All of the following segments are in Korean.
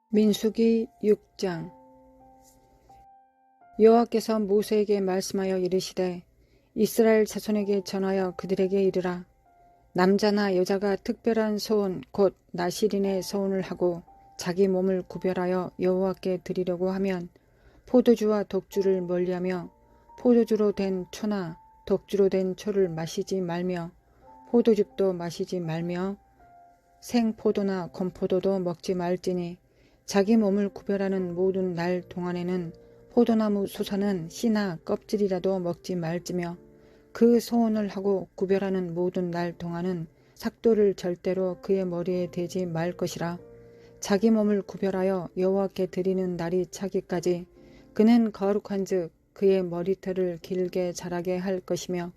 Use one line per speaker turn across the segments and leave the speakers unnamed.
민수기 6장. 여호와께서 모세에게 말씀하여 이르시되 이스라엘 자손에게 전하여 그들에게 이르라. 남자나 여자가 특별한 소원 곧 나실인의 소원을 하고 자기 몸을 구별하여 여호와께 드리려고 하면 포도주와 독주를 멀리하며 포도주로 된 초나 독주로 된 초를 마시지 말며 포도즙도 마시지 말며 생포도나 건포도도 먹지 말지니 자기 몸을 구별하는 모든 날 동안에는 포도나무 수사는 씨나 껍질이라도 먹지 말지며 그 소원을 하고 구별하는 모든 날 동안은 삭도를 절대로 그의 머리에 대지 말 것이라. 자기 몸을 구별하여 여호와께 드리는 날이 차기까지 그는 거룩한즉 그의 머리털을 길게 자라게 할 것이며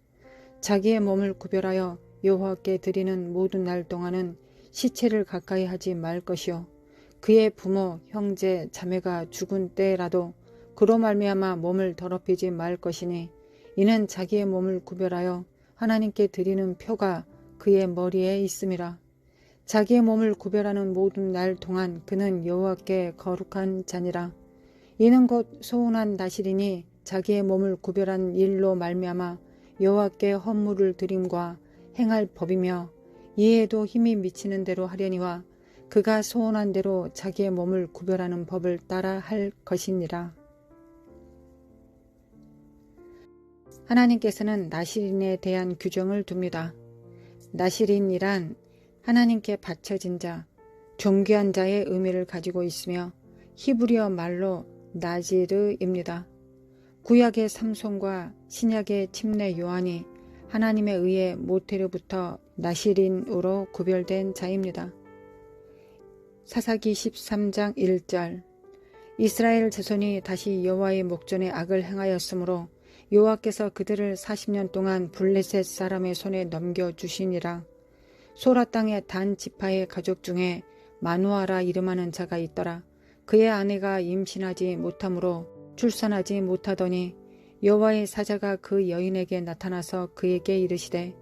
자기의 몸을 구별하여 여호와께 드리는 모든 날 동안은 시체를 가까이 하지 말 것이요 그의 부모, 형제, 자매가 죽은 때라도 그로 말미암아 몸을 더럽히지 말 것이니 이는 자기의 몸을 구별하여 하나님께 드리는 표가 그의 머리에 있음이라. 자기의 몸을 구별하는 모든 날 동안 그는 여호와께 거룩한 자니라. 이는 곧 소원한 나실이니 자기의 몸을 구별한 일로 말미암아 여호와께 헌물을 드림과 행할 법이며 이에도 힘이 미치는 대로 하려니와 그가 소원한 대로 자기의 몸을 구별하는 법을 따라 할 것이니라. 하나님께서는 나실인에 대한 규정을 둡니다. 나실인이란 하나님께 바쳐진 자, 존귀한 자의 의미를 가지고 있으며 히브리어 말로 나지르입니다. 구약의 삼손과 신약의 침례 요한이 하나님에 의해 모태로부터 나실인으로 구별된 자입니다. 사사기 13장 1절. 이스라엘 자손이 다시 여호와의 목전에 악을 행하였으므로 여호와께서 그들을 40년 동안 블레셋 사람의 손에 넘겨주시니라. 소라 땅의 단 지파의 가족 중에 마누아라 이름하는 자가 있더라. 그의 아내가 임신하지 못하므로 출산하지 못하더니 여호와의 사자가 그 여인에게 나타나서 그에게 이르시되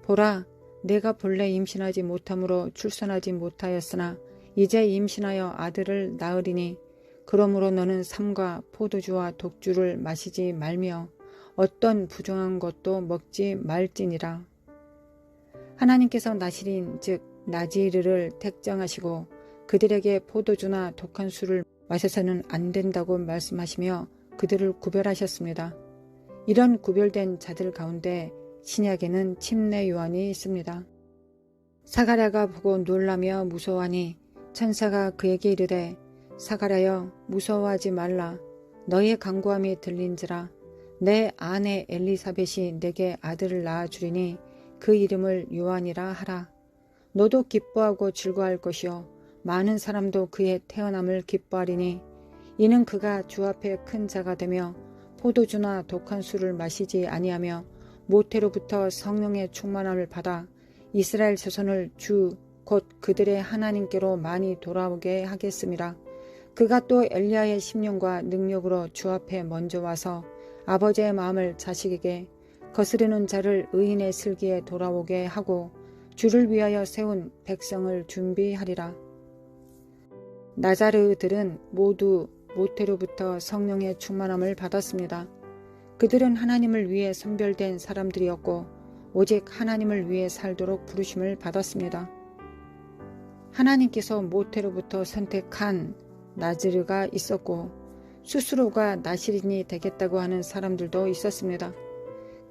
보라, 내가 본래 임신하지 못하므로 출산하지 못하였으나 이제 임신하여 아들을 낳으리니 그러므로 너는 삼과 포도주와 독주를 마시지 말며 어떤 부정한 것도 먹지 말지니라. 하나님께서 나실인 즉 나지르를 택정하시고 그들에게 포도주나 독한 술을 마셔서는 안 된다고 말씀하시며 그들을 구별하셨습니다. 이런 구별된 자들 가운데 신약에는 침례 요한이 있습니다. 사가랴가 보고 놀라며 무서워하니 천사가 그에게 이르되 사가랴여 무서워하지 말라. 너의 간구함이 들린지라. 내 아내 엘리사벳이 내게 아들을 낳아주리니 그 이름을 요한이라 하라. 너도 기뻐하고 즐거워할 것이요 많은 사람도 그의 태어남을 기뻐하리니 이는 그가 주 앞에 큰 자가 되며 포도주나 독한 술을 마시지 아니하며 모태로부터 성령의 충만함을 받아 이스라엘 자손을 주 곧 그들의 하나님께로 많이 돌아오게 하겠음이라. 그가 또 엘리야의 심령과 능력으로 주 앞에 먼저 와서 아버지의 마음을 자식에게 거스르는 자를 의인의 슬기에 돌아오게 하고 주를 위하여 세운 백성을 준비하리라. 나자르들은 모두 모태로부터 성령의 충만함을 받았습니다. 그들은 하나님을 위해 선별된 사람들이었고 오직 하나님을 위해 살도록 부르심을 받았습니다. 하나님께서 모태로부터 선택한 나지르가 있었고 스스로가 나실인이 되겠다고 하는 사람들도 있었습니다.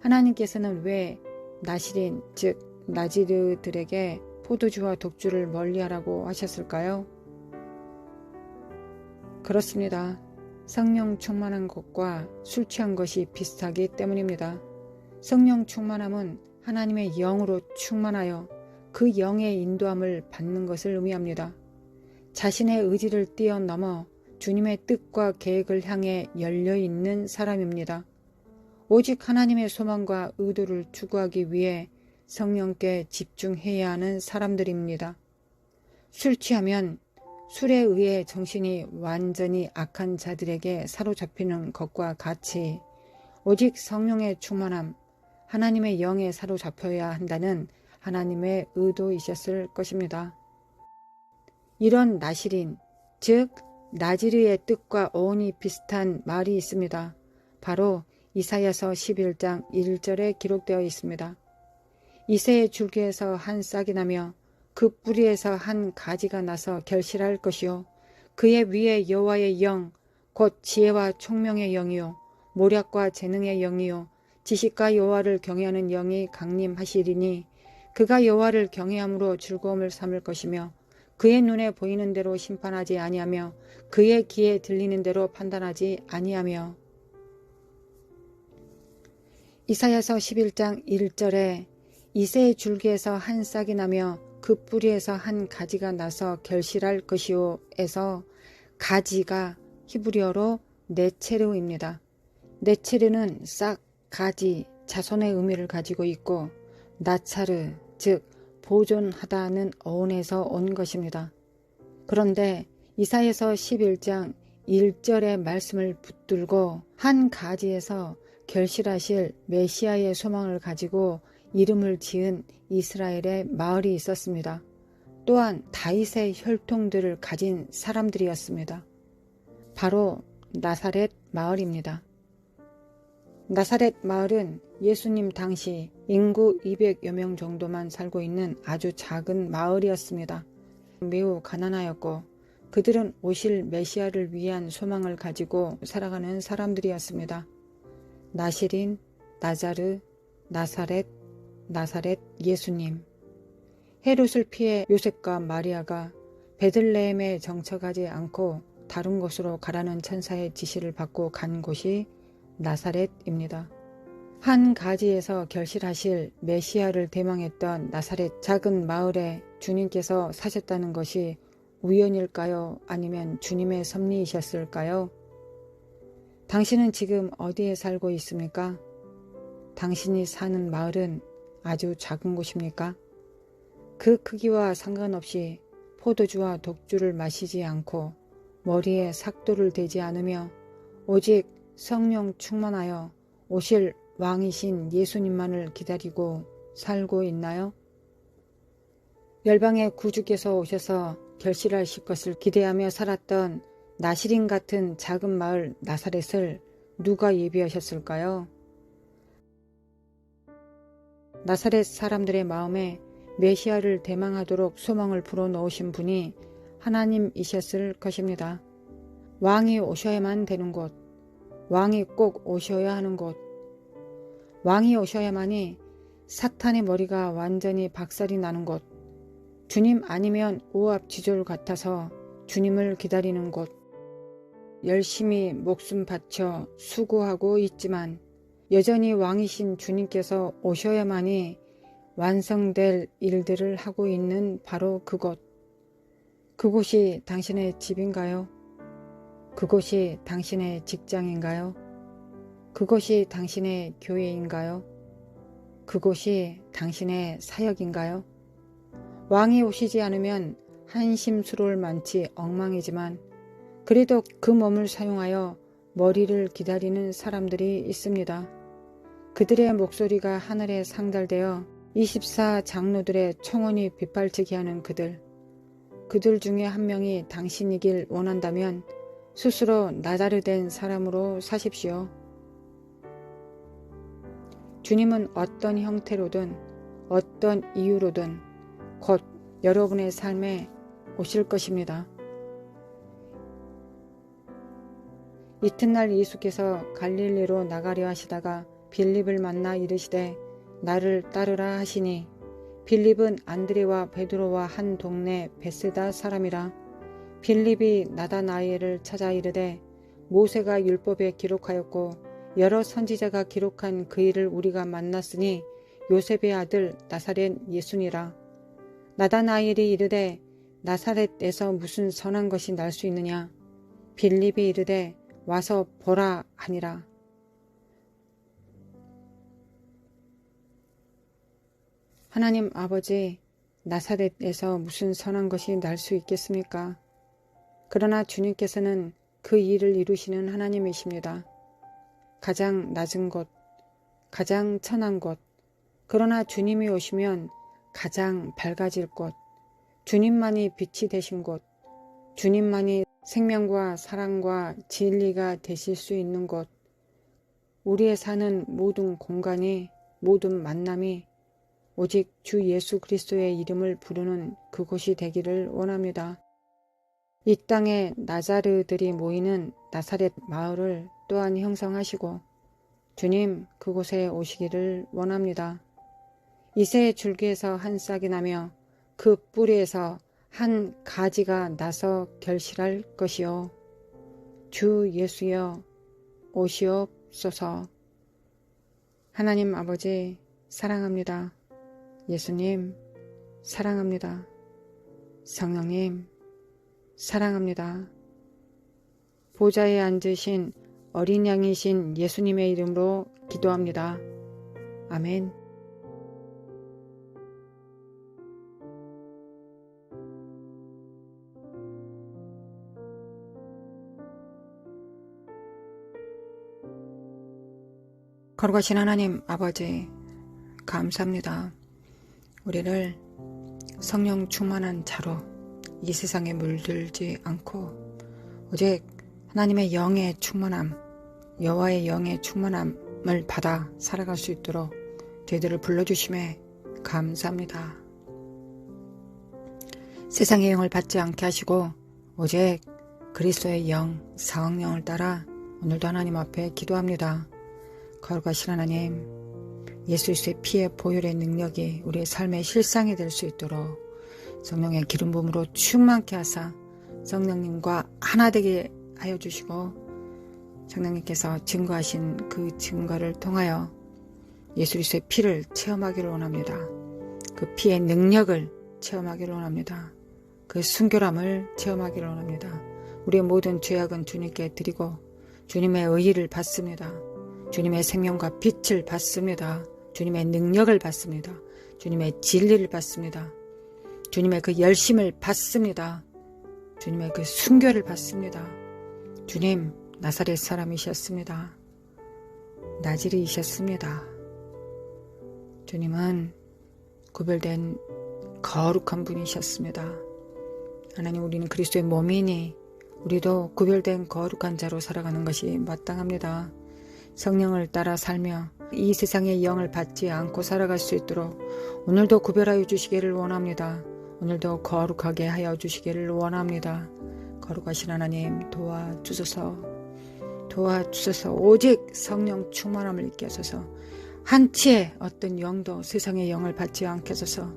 하나님께서는 왜 나실인 즉 나지르들에게 포도주와 독주를 멀리하라고 하셨을까요? 그렇습니다. 성령 충만한 것과 술 취한 것이 비슷하기 때문입니다. 성령 충만함은 하나님의 영으로 충만하여 그 영의 인도함을 받는 것을 의미합니다. 자신의 의지를 뛰어넘어 주님의 뜻과 계획을 향해 열려있는 사람입니다. 오직 하나님의 소망과 의도를 추구하기 위해 성령께 집중해야 하는 사람들입니다. 술 취하면 술에 의해 정신이 완전히 악한 자들에게 사로잡히는 것과 같이 오직 성령의 충만함, 하나님의 영에 사로잡혀야 한다는 하나님의 의도이셨을 것입니다. 이런 나실인, 즉 나지르의 뜻과 어원이 비슷한 말이 있습니다. 바로 이사야서 11장 1절에 기록되어 있습니다. 이새의 줄기에서 한 싹이 나며 그 뿌리에서 한 가지가 나서 결실할 것이요 그의 위에 여호와의 영 곧 지혜와 총명의 영이요 모략과 재능의 영이요 지식과 여호와를 경외하는 영이 강림하시리니 그가 여호와를 경외함으로 즐거움을 삼을 것이며 그의 눈에 보이는 대로 심판하지 아니하며 그의 귀에 들리는 대로 판단하지 아니하며. 이사야서 11장 1절에 이새의 줄기에서 한 싹이 나며 그 뿌리에서 한 가지가 나서 결실할 것이요 에서 가지가 히브리어로 네체르입니다. 네체르는 싹, 가지, 자손의 의미를 가지고 있고 나차르, 즉 보존하다는 어원에서 온 것입니다. 그런데 이사야서 11장 1절의 말씀을 붙들고 한 가지에서 결실하실 메시아의 소망을 가지고 이름을 지은 이스라엘의 마을이 있었습니다. 또한 다윗의 혈통들을 가진 사람들이었습니다. 바로 나사렛 마을입니다. 나사렛 마을은 예수님 당시 인구 200여 명 정도만 살고 있는 아주 작은 마을이었습니다. 매우 가난하였고 그들은 오실 메시아를 위한 소망을 가지고 살아가는 사람들이었습니다. 나시린, 나자르, 나사렛, 예수님. 헤롯을 피해 요셉과 마리아가 베들레헴에 정착하지 않고 다른 곳으로 가라는 천사의 지시를 받고 간 곳이 나사렛입니다. 한 가지에서 결실하실 메시아를 대망했던 나사렛 작은 마을에 주님께서 사셨다는 것이 우연일까요? 아니면 주님의 섭리이셨을까요? 당신은 지금 어디에 살고 있습니까? 당신이 사는 마을은 아주 작은 곳입니까? 그 크기와 상관없이 포도주와 독주를 마시지 않고 머리에 삭도를 대지 않으며 오직 성령 충만하여 오실 왕이신 예수님만을 기다리고 살고 있나요? 열방의 구주께서 오셔서 결실하실 것을 기대하며 살았던 나시린 같은 작은 마을 나사렛을 누가 예비하셨을까요? 나사렛 사람들의 마음에 메시아를 대망하도록 소망을 불어넣으신 분이 하나님이셨을 것입니다. 왕이 오셔야만 되는 곳, 왕이 꼭 오셔야 하는 곳, 왕이 오셔야만이 사탄의 머리가 완전히 박살이 나는 곳, 주님 아니면 오합지졸 같아서 주님을 기다리는 곳, 열심히 목숨 바쳐 수고하고 있지만 여전히 왕이신 주님께서 오셔야만이 완성될 일들을 하고 있는 바로 그곳. 그곳이 당신의 집인가요? 그곳이 당신의 직장인가요? 그곳이 당신의 교회인가요? 그곳이 당신의 사역인가요? 왕이 오시지 않으면 한심스러울 만치 엉망이지만 그래도 그 몸을 사용하여 머리를 기다리는 사람들이 있습니다. 그들의 목소리가 하늘에 상달되어 24 장로들의 청혼이 빗발치게 하는 그들 중에 한 명이 당신이길 원한다면 스스로 나자르된 사람으로 사십시오. 주님은 어떤 형태로든 어떤 이유로든 곧 여러분의 삶에 오실 것입니다. 이튿날 예수께서 갈릴리로 나가려 하시다가 빌립을 만나 이르시되 나를 따르라 하시니 빌립은 안드레와 베드로와 한 동네 베세다 사람이라. 빌립이 나다나엘을 찾아 이르되 모세가 율법에 기록하였고 여러 선지자가 기록한 그 일을 우리가 만났으니 요셉의 아들 나사렛 예수니라. 나다나엘이 이르되 나사렛에서 무슨 선한 것이 날 수 있느냐? 빌립이 이르되 와서 보라 하니라. 하나님 아버지, 나사렛에서 무슨 선한 것이 날 수 있겠습니까? 그러나 주님께서는 그 일을 이루시는 하나님이십니다. 가장 낮은 곳, 가장 천한 곳, 그러나 주님이 오시면 가장 밝아질 곳, 주님만이 빛이 되신 곳, 주님만이 생명과 사랑과 진리가 되실 수 있는 곳, 우리의 사는 모든 공간이, 모든 만남이 오직 주 예수 그리스도의 이름을 부르는 그곳이 되기를 원합니다. 이 땅에 나자르들이 모이는 나사렛 마을을 또한 형성하시고 주님 그곳에 오시기를 원합니다. 이새의 줄기에서 한 싹이 나며 그 뿌리에서 한 가지가 나서 결실할 것이요. 주 예수여 오시옵소서. 하나님 아버지 사랑합니다. 예수님 사랑합니다. 성령님 사랑합니다. 보좌에 앉으신 어린 양이신 예수님의 이름으로 기도합니다. 아멘. 거룩하신 하나님 아버지 감사합니다. 우리를 성령 충만한 자로 이 세상에 물들지 않고 오직 하나님의 영의 충만함, 여호와의 영의 충만함을 받아 살아갈 수 있도록 저희들을 불러주심에 감사합니다. 세상의 영을 받지 않게 하시고 오직 그리스도의 영, 성령을 따라 오늘도 하나님 앞에 기도합니다. 거룩하신 하나님, 예수 그리스도의 피의 보혈의 능력이 우리의 삶의 실상이 될 수 있도록 성령의 기름 부음으로 충만케 하사 성령님과 하나 되게 하여 주시고 성령님께서 증거하신 그 증거를 통하여 예수 그리스도의 피를 체험하기를 원합니다. 그 피의 능력을 체험하기를 원합니다. 그 순결함을 체험하기를 원합니다. 우리의 모든 죄악은 주님께 드리고 주님의 의의를 받습니다. 주님의 생명과 빛을 받습니다. 주님의 능력을 받습니다. 주님의 진리를 받습니다. 주님의 그 열심을 받습니다. 주님의 그 순결을 받습니다. 주님 나사렛 사람이셨습니다. 나지리이셨습니다. 주님은 구별된 거룩한 분이셨습니다. 하나님 우리는 그리스도의 몸이니 우리도 구별된 거룩한 자로 살아가는 것이 마땅합니다. 성령을 따라 살며 이 세상의 영을 받지 않고 살아갈 수 있도록 오늘도 구별하여 주시기를 원합니다. 오늘도 거룩하게 하여 주시기를 원합니다. 거룩하신 하나님 도와주소서. 오직 성령 충만함을 있게 하소서. 한치의 어떤 영도 세상의 영을 받지 않게 하소서.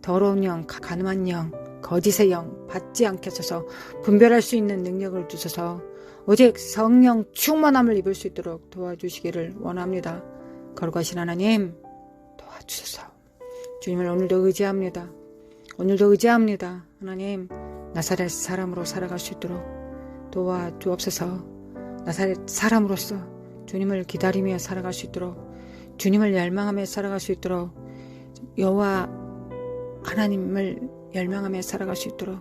더러운 영, 가늠한 영, 거짓의 영 받지 않게 하소서. 분별할 수 있는 능력을 주소서. 오직 성령 충만함을 입을 수 있도록 도와주시기를 원합니다. 거룩하신 하나님 도와주소서. 주님을 오늘도 의지합니다. 하나님 나사렛 사람으로 살아갈 수 있도록 도와주옵소서. 나사렛 사람으로서 주님을 기다리며 살아갈 수 있도록 주님을 열망하며 살아갈 수 있도록 여호와 하나님을 열망하며 살아갈 수 있도록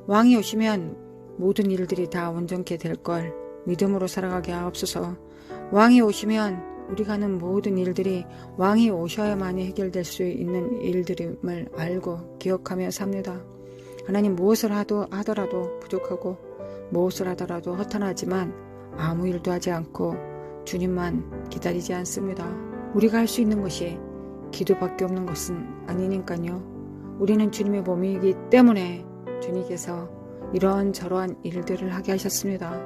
왕이 오시면 모든 일들이 다 온전케 될 걸 믿음으로 살아가게 하옵소서. 왕이 오시면 우리가 하는 모든 일들이 왕이 오셔야만이 해결될 수 있는 일들임을 알고 기억하며 삽니다. 하나님 무엇을 하더라도 부족하고 무엇을 하더라도 허탄하지만 아무 일도 하지 않고 주님만 기다리지 않습니다. 우리가 할 수 있는 것이 기도밖에 없는 것은 아니니까요. 우리는 주님의 몸이기 때문에 주님께서 이러저러한 일들을 하게 하셨습니다.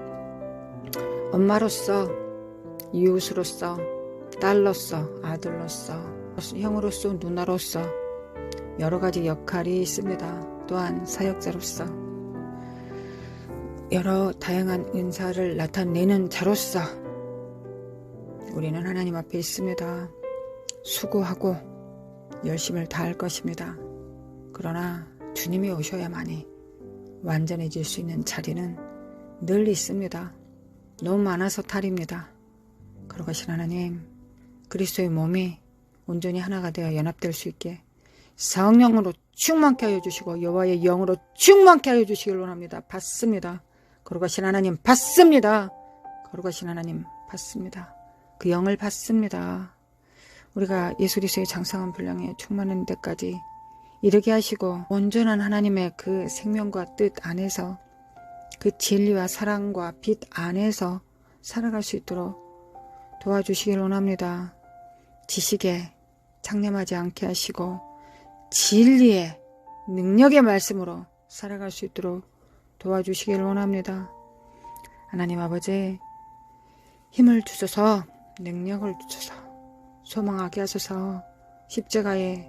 엄마로서, 이웃으로서, 딸로서, 아들로서, 형으로서, 누나로서 여러 가지 역할이 있습니다. 또한 사역자로서 여러 다양한 은사를 나타내는 자로서 우리는 하나님 앞에 있습니다. 수고하고 열심을 다할 것입니다. 그러나 주님이 오셔야만이 완전해질 수 있는 자리는 늘 있습니다. 너무 많아서 탈입니다. 거룩하신 하나님, 그리스도의 몸이 온전히 하나가 되어 연합될 수 있게 성령으로 충만케 하여 주시고 여호와의 영으로 충만케 하여 주시길 원합니다. 받습니다. 거룩하신 하나님 받습니다. 거룩하신 하나님 받습니다. 그 영을 받습니다. 우리가 예수 그리스도의 장성한 분량에 충만한 데까지 이르게 하시고 온전한 하나님의 그 생명과 뜻 안에서 그 진리와 사랑과 빛 안에서 살아갈 수 있도록 도와주시길 원합니다. 지식에 창념하지 않게 하시고 진리의 능력의 말씀으로 살아갈 수 있도록 도와주시길 원합니다. 하나님 아버지, 힘을 주셔서 능력을 주셔서 소망하게 하소서. 십자가에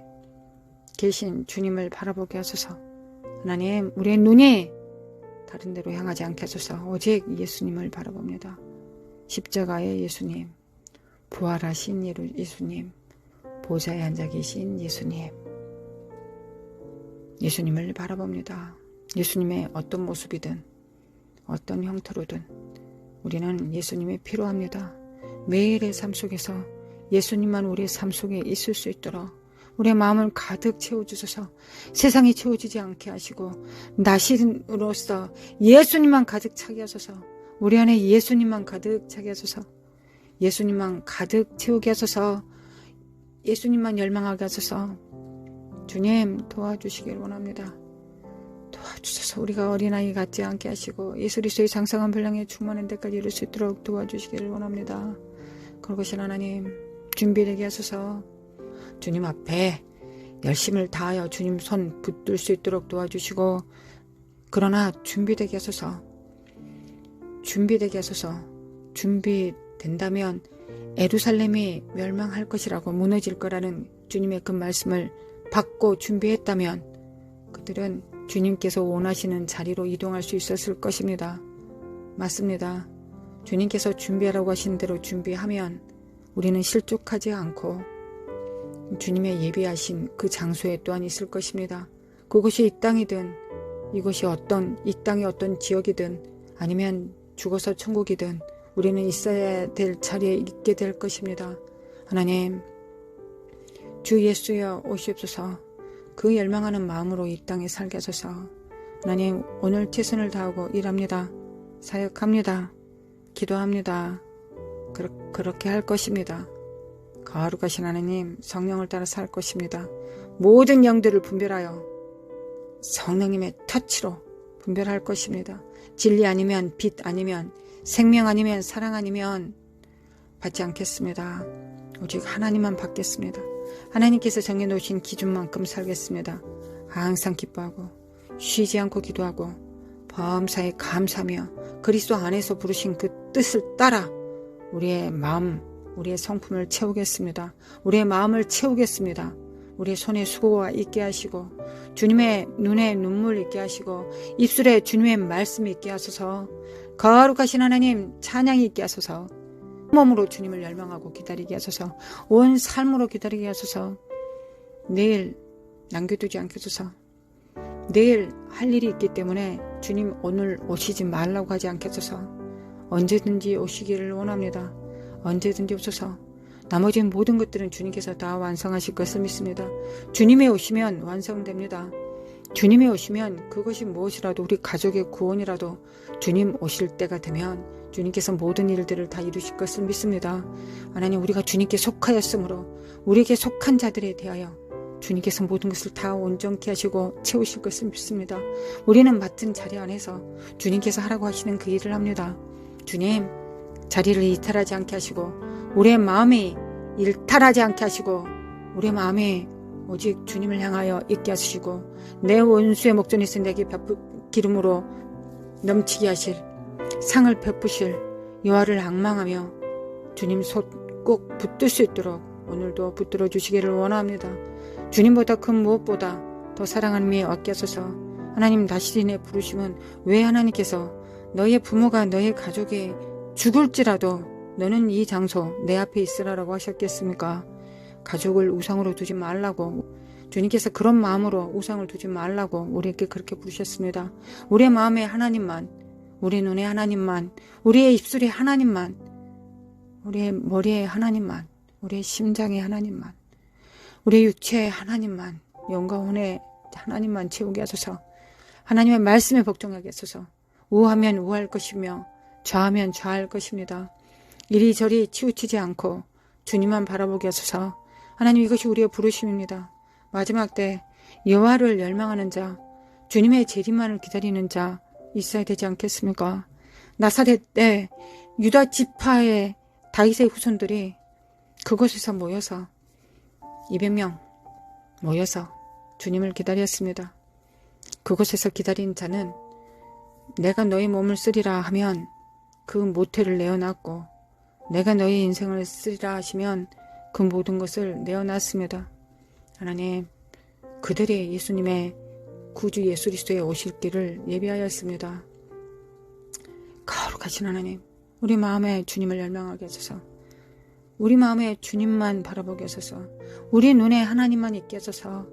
계신 주님을 바라보게 하소서. 하나님, 우리의 눈이 다른 데로 향하지 않게 하소서. 오직 예수님을 바라봅니다. 십자가의 예수님, 부활하신 예수님, 보좌에 앉아 계신 예수님, 예수님을 바라봅니다. 예수님의 어떤 모습이든 어떤 형태로든 우리는 예수님이 필요합니다. 매일의 삶 속에서 예수님만 우리의 삶 속에 있을 수 있도록 우리의 마음을 가득 채워주셔서 세상이 채워지지 않게 하시고 나신으로서 예수님만 가득 차게 하소서. 우리 안에 예수님만 가득 차게 하소서. 예수님만 가득 채우게 하소서. 예수님만 열망하게 하소서. 주님, 도와주시길 원합니다. 도와주셔서 우리가 어린아이 같지 않게 하시고 예수 그리스도의 장성한 분량에 충만한 데까지 이룰 수 있도록 도와주시기를 원합니다. 그러신 하나님, 준비되게 하소서. 주님 앞에 열심을 다하여 주님 손 붙들 수 있도록 도와주시고, 그러나 준비되게 하소서. 준비되게 하소서. 준비된다면 예루살렘이 멸망할 것이라고, 무너질 거라는 주님의 그 말씀을 받고 준비했다면 그들은 주님께서 원하시는 자리로 이동할 수 있었을 것입니다. 맞습니다. 주님께서 준비하라고 하신 대로 준비하면 우리는 실족하지 않고 주님의 예비하신 그 장소에 또한 있을 것입니다. 그것이 이 땅이든 이 땅의 어떤 지역이든 아니면 죽어서 천국이든 우리는 있어야 될 자리에 있게 될 것입니다. 하나님, 주 예수여 오시옵소서. 그 열망하는 마음으로 이 땅에 살게 하소서. 하나님, 오늘 최선을 다하고 일합니다. 사역합니다. 기도합니다. 그렇게 할 것입니다. 거룩하신 하나님, 성령을 따라 살 것입니다. 모든 영들을 분별하여 성령님의 터치로 분별할 것입니다. 진리 아니면 빛 아니면 생명 아니면 사랑 아니면 받지 않겠습니다. 오직 하나님만 받겠습니다. 하나님께서 정해놓으신 기준만큼 살겠습니다. 항상 기뻐하고 쉬지 않고 기도하고 범사에 감사하며 그리스도 안에서 부르신 그 뜻을 따라 우리의 마음, 우리의 성품을 채우겠습니다. 우리의 마음을 채우겠습니다. 우리의 손에 수고가 있게 하시고 주님의 눈에 눈물 있게 하시고 입술에 주님의 말씀이 있게 하소서. 거룩하신 하나님, 찬양이 있게 하소서. 몸으로 주님을 열망하고 기다리게 하소서. 온 삶으로 기다리게 하소서. 내일 남겨두지 않게 하소서. 내일 할 일이 있기 때문에 주님 오늘 오시지 말라고 하지 않게 하소서. 언제든지 오시기를 원합니다. 언제든지 오소서. 나머지 모든 것들은 주님께서 다 완성하실 것을 믿습니다. 주님이 오시면 완성됩니다. 주님이 오시면 그것이 무엇이라도 우리 가족의 구원이라도 주님 오실 때가 되면 주님께서 모든 일들을 다 이루실 것을 믿습니다. 하나님, 우리가 주님께 속하였으므로 우리에게 속한 자들에 대하여 주님께서 모든 것을 다 온전케 하시고 채우실 것을 믿습니다. 우리는 맡은 자리 안에서 주님께서 하라고 하시는 그 일을 합니다. 주님, 자리를 이탈하지 않게 하시고 우리의 마음이 일탈하지 않게 하시고 우리의 마음이 오직 주님을 향하여 있게 하시고 내 원수의 목전에서 내게 기름으로 넘치게 하실 상을 베푸실 여호와를 앙망하며 주님 손 꼭 붙들 수 있도록 오늘도 붙들어 주시기를 원합니다. 주님보다 그 무엇보다 더 사랑하는 얻게 하소서. 하나님, 나시린의 부르심은 왜 하나님께서 너의 부모가 너의 가족이 죽을지라도 너는 이 장소 내 앞에 있으라라고 하셨겠습니까? 가족을 우상으로 두지 말라고, 주님께서 그런 마음으로 우상을 두지 말라고 우리에게 그렇게 부르셨습니다. 우리의 마음에 하나님만, 우리 눈에 하나님만, 우리의 입술에 하나님만, 우리의 머리에 하나님만, 우리의 심장에 하나님만, 우리의 육체에 하나님만, 영과 혼에 하나님만 채우게 하소서. 하나님의 말씀에 복종하게 하소서. 우하면 우할 것이며 좌하면 좌할 것입니다. 이리저리 치우치지 않고 주님만 바라보게 하소서. 하나님, 이것이 우리의 부르심입니다. 마지막 때 여호와를 열망하는 자, 주님의 재림만을 기다리는 자 있어야 되지 않겠습니까? 나사렛 때 유다 지파의 다윗의 후손들이 그곳에서 모여서 200명 모여서 주님을 기다렸습니다. 그곳에서 기다린 자는 내가 너희 몸을 쓰리라 하면 그 모태를 내어놨고 내가 너희 인생을 쓰리라 하시면 그 모든 것을 내어놨습니다. 하나님, 그들이 예수님의 구주 예수 그리스도의 오실 길을 예비하였습니다. 거룩하신 하나님, 우리 마음에 주님을 열망하게 하소서. 우리 마음에 주님만 바라보게 하소서. 우리 눈에 하나님만 있게 하소서.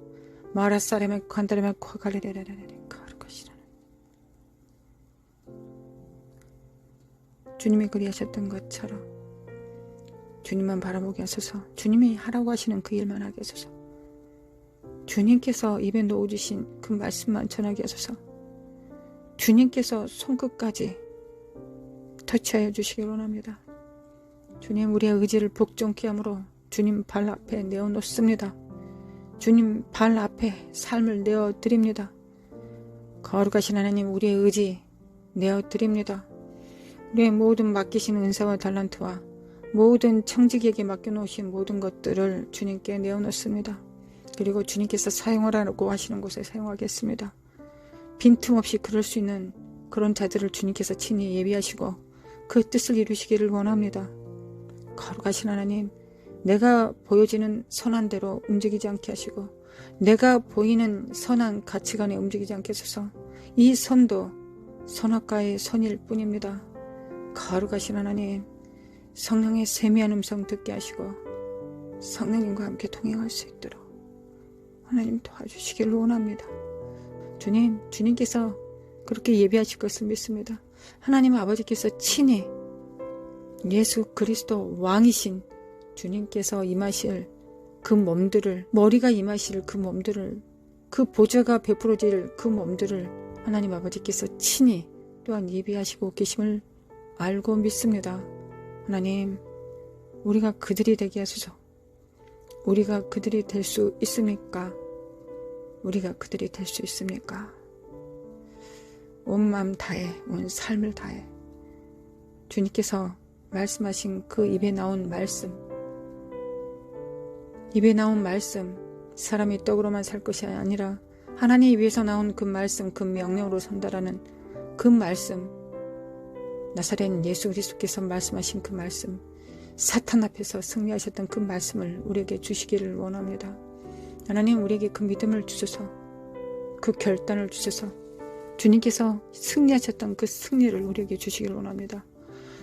마라사레메 관다레메 코갈레레레레레 거룩하신 하나님, 주님이 그리하셨던 것처럼 주님만 바라보게 하소서. 주님이 하라고 하시는 그 일만 하게 하소서. 주님께서 입에 넣어주신 그 말씀만 전하게 하소서. 주님께서 손끝까지 터치하여 주시길 원합니다. 주님, 우리의 의지를 복종케 함으로 주님 발 앞에 내어놓습니다. 주님 발 앞에 삶을 내어드립니다. 거룩하신 하나님, 우리의 의지 내어드립니다. 우리의 모든 맡기신 은사와 달란트와 모든 청지기에게 맡겨놓으신 모든 것들을 주님께 내어놓습니다. 그리고 주님께서 사용하라고 하시는 곳에 사용하겠습니다. 빈틈없이 그럴 수 있는 그런 자들을 주님께서 친히 예비하시고 그 뜻을 이루시기를 원합니다. 거룩하신 하나님, 내가 보여지는 선한 대로 움직이지 않게 하시고 내가 보이는 선한 가치관에 움직이지 않게 하소서. 이 선도 선악과의 선일 뿐입니다. 거룩하신 하나님, 성령의 세미한 음성 듣게 하시고 성령님과 함께 동행할 수 있도록 하나님 도와주시길 원합니다. 주님, 주님께서 그렇게 예비하실 것을 믿습니다. 하나님 아버지께서 친히 예수 그리스도 왕이신 주님께서 임하실 그 몸들을, 머리가 임하실 그 몸들을, 그 보좌가 베풀어질 그 몸들을 하나님 아버지께서 친히 또한 예비하시고 계심을 알고 믿습니다. 하나님, 우리가 그들이 되게 하소서. 우리가 그들이 될 수 있습니까? 우리가 그들이 될 수 있습니까? 온 마음 다해, 온 삶을 다해 주님께서 말씀하신 그 입에 나온 말씀, 입에 나온 말씀, 사람이 떡으로만 살 것이 아니라 하나님 입에서 나온 그 말씀, 그 명령으로 산다라는 그 말씀, 나사렛 예수 그리스도께서 말씀하신 그 말씀, 사탄 앞에서 승리하셨던 그 말씀을 우리에게 주시기를 원합니다. 하나님, 우리에게 그 믿음을 주셔서, 그 결단을 주셔서 주님께서 승리하셨던 그 승리를 우리에게 주시기를 원합니다.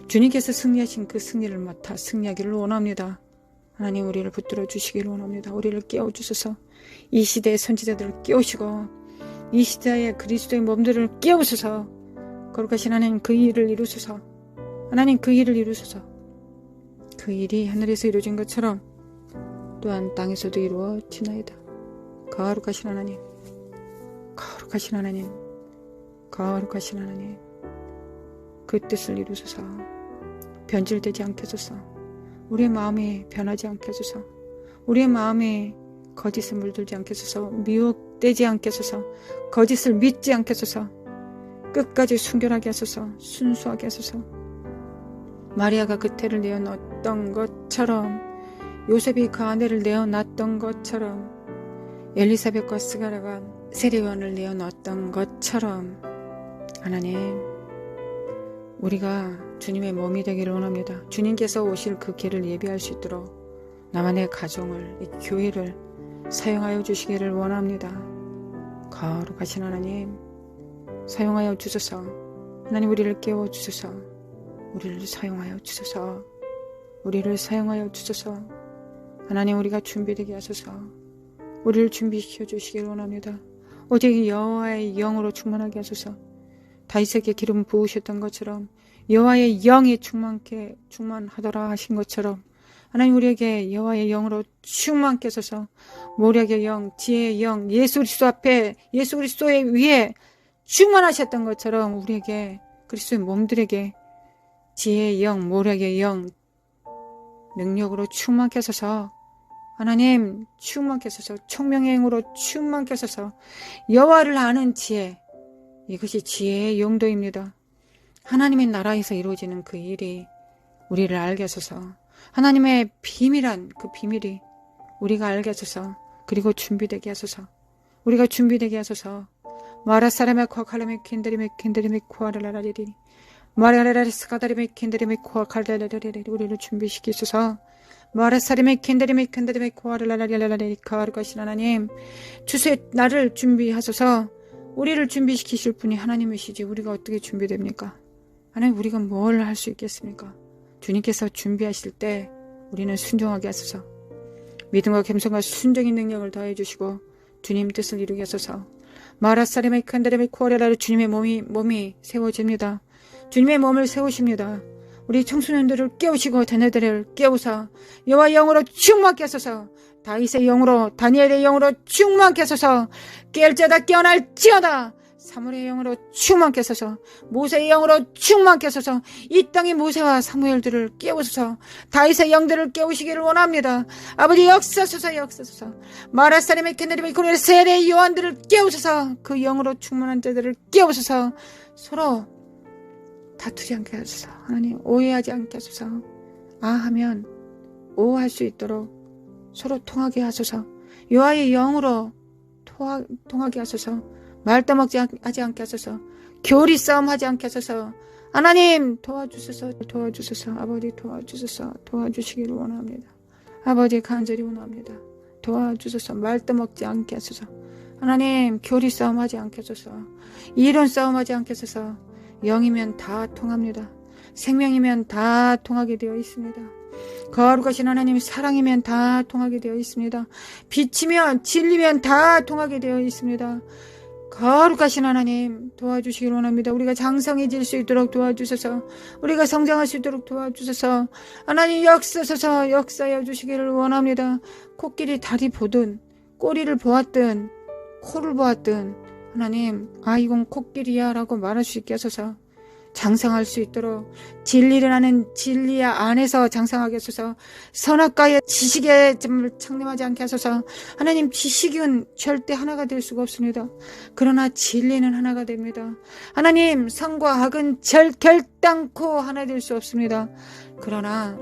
주님께서 승리하신 그 승리를 맡아 승리하기를 원합니다. 하나님, 우리를 붙들어 주시기를 원합니다. 우리를 깨워주셔서 이 시대의 선지자들을 깨우시고 이 시대의 그리스도의 몸들을 깨우셔서 거룩하신 하나님, 그 일을 이루소서. 하나님, 그 일을 이루소서. 그 일이 하늘에서 이루어진 것처럼 또한 땅에서도 이루어지나이다. 거룩하신 하나님, 거룩하신 하나님, 거룩하신 하나님, 그 뜻을 이루소서. 변질되지 않게 하소서. 우리의 마음이 변하지 않게 하소서. 우리의 마음이 거짓에 물들지 않게 하소서. 미혹되지 않게 하소서. 거짓을 믿지 않게 하소서. 끝까지 순결하게 하소서. 순수하게 하소서. 마리아가 그 태를 내어놨던 것처럼, 요셉이 그 아내를 내어놨던 것처럼, 엘리사벳과 스가랴가 세례요한을 내어놨던 것처럼, 하나님, 우리가 주님의 몸이 되기를 원합니다. 주님께서 오실 그 길을 예비할 수 있도록 나만의 가정을, 이 교회를 사용하여 주시기를 원합니다. 거룩하신 하나님, 사용하여 주소서. 하나님, 우리를 깨워주소서. 우리를 사용하여 주소서. 우리를 사용하여 주소서. 하나님, 우리가 준비되게 하소서. 우리를 준비시켜 주시길 원합니다. 오직 여호와의 영으로 충만하게 하소서. 다윗에게 기름 부으셨던 것처럼 여호와의 영이 충만하더라 하신 것처럼 하나님, 우리에게 여호와의 영으로 충만케 하소서. 모략의 영, 지혜의 영, 예수 그리스도 앞에, 예수 그리스도의 위에 충만하셨던 것처럼 우리에게, 그리스도의 몸들에게 지혜의 영, 모략의 영, 능력으로 충만케 하소서. 하나님, 충만케 하소서. 총명의 영으로 충만케 하소서. 여호와를 아는 지혜, 이것이 지혜의 용도입니다. 하나님의 나라에서 이루어지는 그 일이 우리를 알게 하소서. 하나님의 비밀한 그 비밀이 우리가 알게 하소서. 그리고 준비되게 하소서. 우리가 준비되게 하소서. 마라사라메 코아칼레메 킨데리메 킨데리메 코아라라리리 마라라라리스 가다리메 킨데리메 코아칼레라리리 우리를 준비시키소서. 마라사리메 킨데리메 킨데리메 코아라라리리 가르가신 하나님, 주의 나를 준비하소서. 우리를 준비시키실 분이 하나님이시지 우리가 어떻게 준비됩니까? 하나님, 우리가 뭘 할 수 있겠습니까? 주님께서 준비하실 때 우리는 순종하게 하소서. 믿음과 겸손과 순종의 능력을 더해 주시고 주님 뜻을 이루게 하소서. 마라사리메 칸다레메 코아라라 주님의 몸이 세워집니다. 주님의 몸을 세우십니다. 우리 청소년들을 깨우시고 자녀들을 깨우사 여호와의 영으로 충만케 하소서. 다윗의 영으로 다니엘의 영으로 충만케 하소서. 깰 자다 깨어날지어다. 사무엘의 영으로 충만케 하소서. 모세의 영으로 충만케 하소서. 이 땅의 모세와 사무엘들을 깨우소서. 다윗의 영들을 깨우시기를 원합니다. 아버지 역사소서. 마라사림의 캔네리의 고리의 세례의 요한들을 깨우소서. 그 영으로 충만한 자들을 깨우소서. 서로 다투지 않게 하소서. 하나님, 오해하지 않게 하소서. 하면 오할 수 있도록 서로 통하게 하소서. 여호와의 영으로 통하게 하소서. 말따먹지 하지 않게 하소서. 교리 싸움 하지 않게 하소서. 하나님 도와주소서. 아버지 도와주시기를 원합니다. 아버지 간절히 원합니다. 도와주소서. 말따먹지 않게 하소서. 하나님, 교리 싸움 하지 않게 하소서. 이론 싸움 하지 않게 하소서. 영이면 다 통합니다. 생명이면 다 통하게 되어 있습니다. 거룩하신 하나님, 사랑이면 다 통하게 되어 있습니다. 빛이면 진리면 다 통하게 되어 있습니다. 거룩하신 하나님, 도와주시길 원합니다. 우리가 장성해질 수 있도록 도와주셔서, 우리가 성장할 수 있도록 도와주셔서, 하나님 역사하여 주시기를 원합니다. 코끼리 다리 보든 꼬리를 보았든 코를 보았든 하나님, 이건 코끼리야 라고 말할 수 있게 하소서. 장성할 수 있도록 진리를 아는 진리 안에서 장성하게 하소서. 선악과의 지식에 창림하지 않게 하소서. 하나님, 지식은 절대 하나가 될 수가 없습니다. 그러나 진리는 하나가 됩니다. 하나님, 선과 악은 결단코 하나 될 수 없습니다. 그러나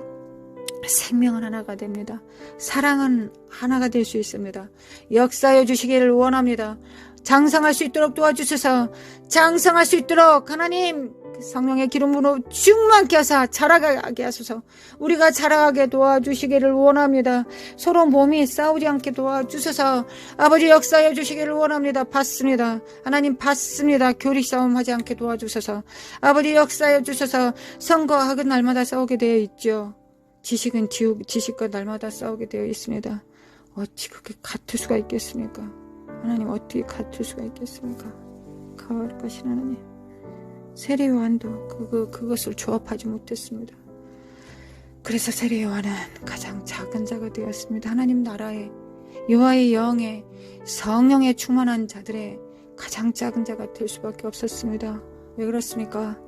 생명은 하나가 됩니다. 사랑은 하나가 될 수 있습니다. 역사해 주시기를 원합니다. 장성할 수 있도록 도와주셔서, 장성할 수 있도록 하나님 성령의 기름으로 충만케 하사 자라가게 하소서. 우리가 자라가게 도와주시기를 원합니다. 서로 몸이 싸우지 않게 도와주셔서 아버지 역사해 주시기를 원합니다. 받습니다. 하나님 받습니다. 교리 싸움 하지 않게 도와주셔서 아버지 역사해 주셔서. 선과 악은 날마다 싸우게 되어 있죠. 지식은 지식과 날마다 싸우게 되어 있습니다. 어찌 그렇게 같을 수가 있겠습니까? 하나님, 어떻게 같을 수가 있겠습니까? 거룩하신 하나님, 세례 요한도 그것을 조합하지 못했습니다. 그래서 세례 요한은 가장 작은 자가 되었습니다. 하나님 나라에 여호와의 영에 성령에 충만한 자들의 가장 작은 자가 될 수밖에 없었습니다. 왜 그렇습니까?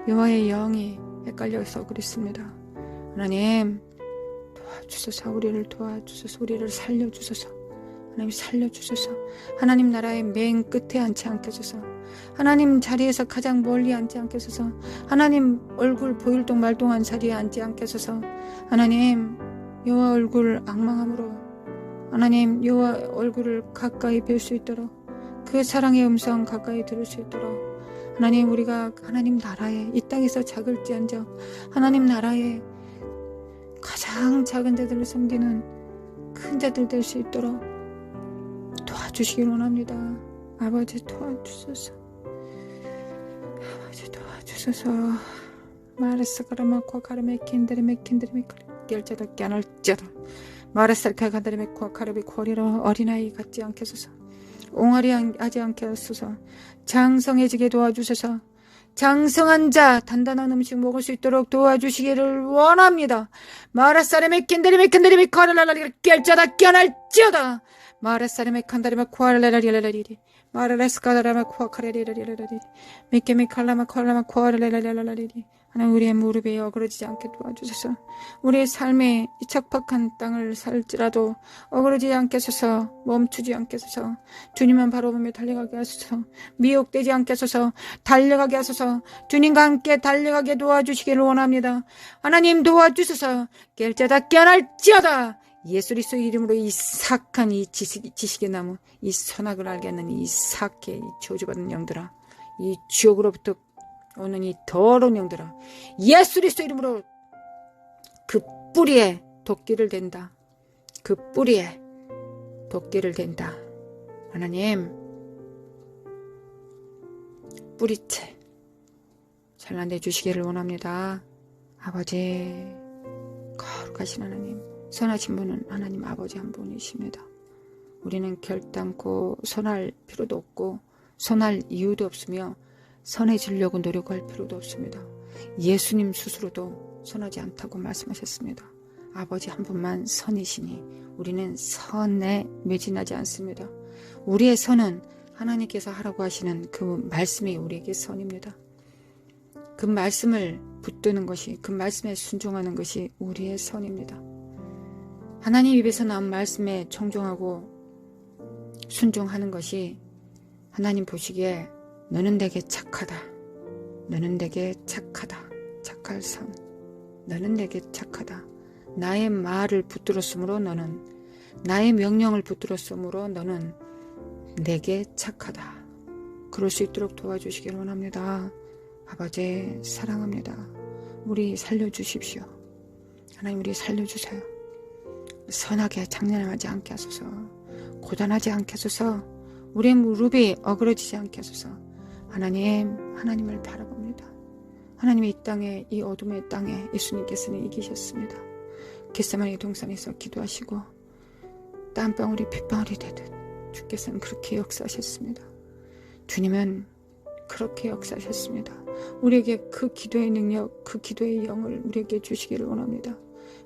여호와의 영이 헷갈려서 그렇습니다. 하나님 도와주소서. 우리를 도와주소서. 우리를 살려주소서. 하나님 살려주소서. 하나님 나라의 맨 끝에 앉지 않게 하소서. 하나님 자리에서 가장 멀리 앉지 않게 하소서. 하나님 얼굴 보일 동 말동한 자리에 앉지 않게 하소서. 하나님 여호와 얼굴 악망함으로 하나님 여호와 얼굴을 가까이 뵐 수 있도록, 그 사랑의 음성 가까이 들을 수 있도록 하나님, 우리가 하나님 나라에 이 땅에서 작을지언정 하나님 나라에 가장 작은 자들을 섬기는 큰 자들 될 수 있도록 도와주시길 원합니다. 아버지 도와주소서. 아버지 도와주소서. 마르스가라마코 가르메킨드리메 깰자다 깨날자다. 마르스가 가다리메코 가르비 코리로 어린아이 같지 않게 하소서. 옹알이 하지 않게 하소서. 장성해지게 도와주소서. 장성한 자, 단단한 음식 먹을 수 있도록 도와주시기를 원합니다. 마라사레메 킨데리메 코라라라리 깰자다 깨날자다. 마라사레메 칸다리메 코알라라리라리리 마라레스카다라메 코아카레리라리라리리 미케미 칼라마 코알라마 코알라라리라리리 하나님 우리의 무릎에 어그러지지 않게 도와주소서. 우리의 삶에 이 척박한 땅을 살지라도 어그러지지 않게 하소서. 멈추지 않게 하소서. 주님만 바라보며 달려가게 하소서. 미혹되지 않게 하소서. 달려가게 하소서. 주님과 함께 달려가게 도와주시기를 원합니다. 하나님 도와주소서. 깰자다 깨어날지어다. 예수 그리스도의 이름으로 이 사악한 이 지식의 나무, 이 선악을 알게 하는 이 사악의 이 저주받은 영들아, 이 지옥으로부터 오는 이 더러운 영들아, 예수 그리스도 이름으로 그 뿌리에 도끼를 댄다. 그 뿌리에 도끼를 댄다. 하나님 뿌리채 잘라내 주시기를 원합니다. 아버지 거룩하신 하나님, 선하신 분은 하나님 아버지 한 분이십니다. 우리는 결단코 선할 필요도 없고 선할 이유도 없으며 선해지려고 노력할 필요도 없습니다. 예수님 스스로도 선하지 않다고 말씀하셨습니다. 아버지 한 분만 선이시니 우리는 선에 매진하지 않습니다. 우리의 선은 하나님께서 하라고 하시는 그 말씀이 우리에게 선입니다. 그 말씀을 붙드는 것이, 그 말씀에 순종하는 것이 우리의 선입니다. 하나님 입에서 나온 말씀에 청종하고 순종하는 것이 하나님 보시기에 너는 내게 착하다. 너는 내게 착하다. 착할 선. 너는 내게 착하다. 나의 말을 붙들었으므로 너는, 나의 명령을 붙들었으므로 너는 내게 착하다. 그럴 수 있도록 도와주시길 원합니다. 아버지 사랑합니다. 우리 살려주십시오. 하나님 우리 살려주세요. 선하게 장난하지 않게 하소서. 고단하지 않게 하소서. 우리의 무릎이 어그러지지 않게 하소서. 하나님을 바라봅니다. 하나님이 이 땅에, 이 어둠의 땅에 예수님께서는 이기셨습니다. 겟세마네 동산에서 기도하시고 땀방울이 핏방울이 되듯 주께서는 그렇게 역사하셨습니다. 주님은 그렇게 역사하셨습니다. 우리에게 그 기도의 능력, 그 기도의 영을 우리에게 주시기를 원합니다.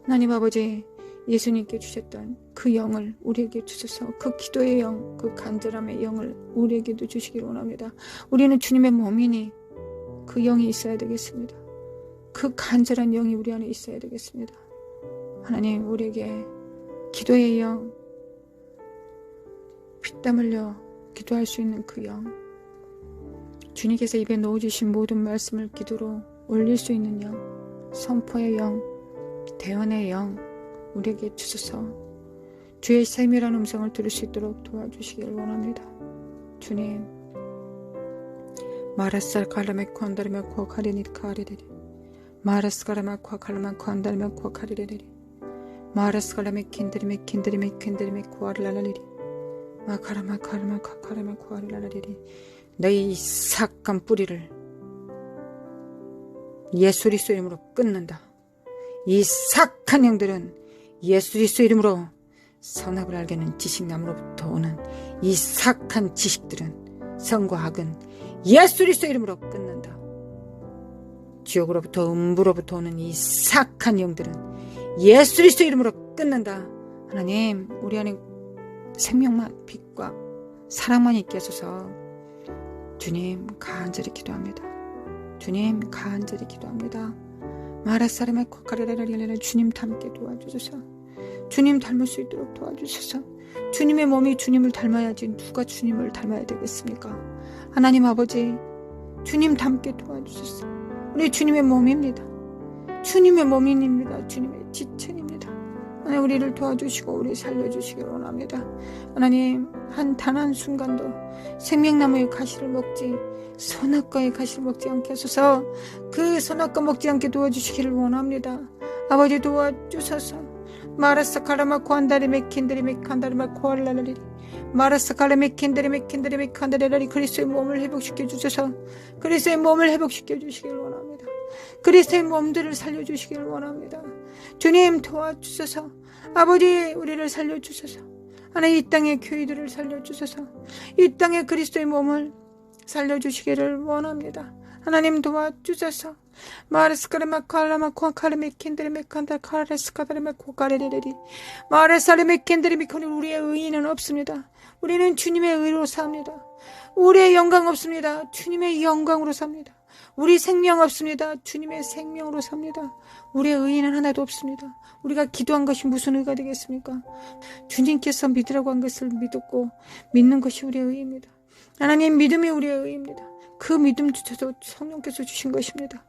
하나님 아버지, 예수님께 주셨던 그 영을 우리에게 주셔서 그 기도의 영, 그 간절함의 영을 우리에게도 주시기를 원합니다. 우리는 주님의 몸이니 그 영이 있어야 되겠습니다. 그 간절한 영이 우리 안에 있어야 되겠습니다. 하나님 우리에게 기도의 영, 피땀 흘려 기도할 수 있는 그 영, 주님께서 입에 넣어주신 모든 말씀을 기도로 올릴 수 있는 영, 선포의 영, 대언의 영 우리에게 주셔서 주의 세밀한 음성을 들을 수 있도록 도와주시기를 원합니다. 주님, 마라살 칼라메코 안다르메코 카리니 카리데리, 마라스 칼라메코 칼라메코 안다르메코 카리데리, 마라스 칼라메킨드리메 킨드리메 킨드리메코 아리라라리리, 마카라마 카라마 카카라메코 아리라라리리. 너희 이 사악한 뿌리를 예수 그리스도 이름으로 끊는다. 이 사악한 영들은 예수 그리스도 이름으로 선악을 알게 하는 지식나무로부터 오는 이 사악한 지식들은, 선과 악은 예수 그리스도 이름으로 끊는다. 지옥으로부터, 음부로부터 오는 이 사악한 영들은 예수 그리스도 이름으로 끊는다. 하나님 우리 안에 생명만, 빛과 사랑만 있게 하소서. 주님 간절히 기도합니다. 주님 간절히 기도합니다. 마라사르마 코카레라리라리라. 주님 닮게 도와주소서. 주님 닮을 수 있도록 도와주소서. 주님의 몸이 주님을 닮아야지 누가 주님을 닮아야 되겠습니까? 하나님 아버지, 주님 닮게 도와주소서. 우리 주님의 몸입니다. 주님의 몸입니다. 주님의 지체입니다. 하나님 우리를 도와주시고 우리 살려주시기 원합니다. 하나님 단 한 순간도 생명나무의 가시를 먹지, 선악과의 가시를 먹지 않게 하소서. 그 선악과 먹지 않게 도와주시기를 원합니다. 아버지 도와주소서. 마라사 카라마코 안다리메 킨드리메 칸다리마코 알라라리, 마라사 카라메 킨드리메 킨드리메 칸다리라리. 그리스도의 몸을 회복시켜 주소서. 그리스도의 몸을 회복시켜 주시기를 원합니다. 그리스도의 몸들을 살려주시기를 원합니다. 주님 도와주소서. 아버지 우리를 살려주소서. 하나님 이 땅의 교회들을 살려주소서. 이 땅의 그리스도의 몸을 살려주시기를 원합니다. 하나님 도와주소서. 마르스카르마칼라마코 카르메킨드리메칸다 카레스카다르메코 카레레레리, 마르사르메킨드리메콘. 우리의 의의는 없습니다. 우리는 주님의 의로 삽니다. 우리의 영광 없습니다. 주님의 영광으로 삽니다. 우리 생명 없습니다. 주님의 생명으로 삽니다. 우리의 의의는 하나도 없습니다. 우리가 기도한 것이 무슨 의가 되겠습니까? 주님께서 믿으라고 한 것을 믿었고 믿는 것이 우리의 의입니다. 하나님 믿음이 우리의 의입니다. 그 믿음 주셔서 성령께서 주신 것입니다.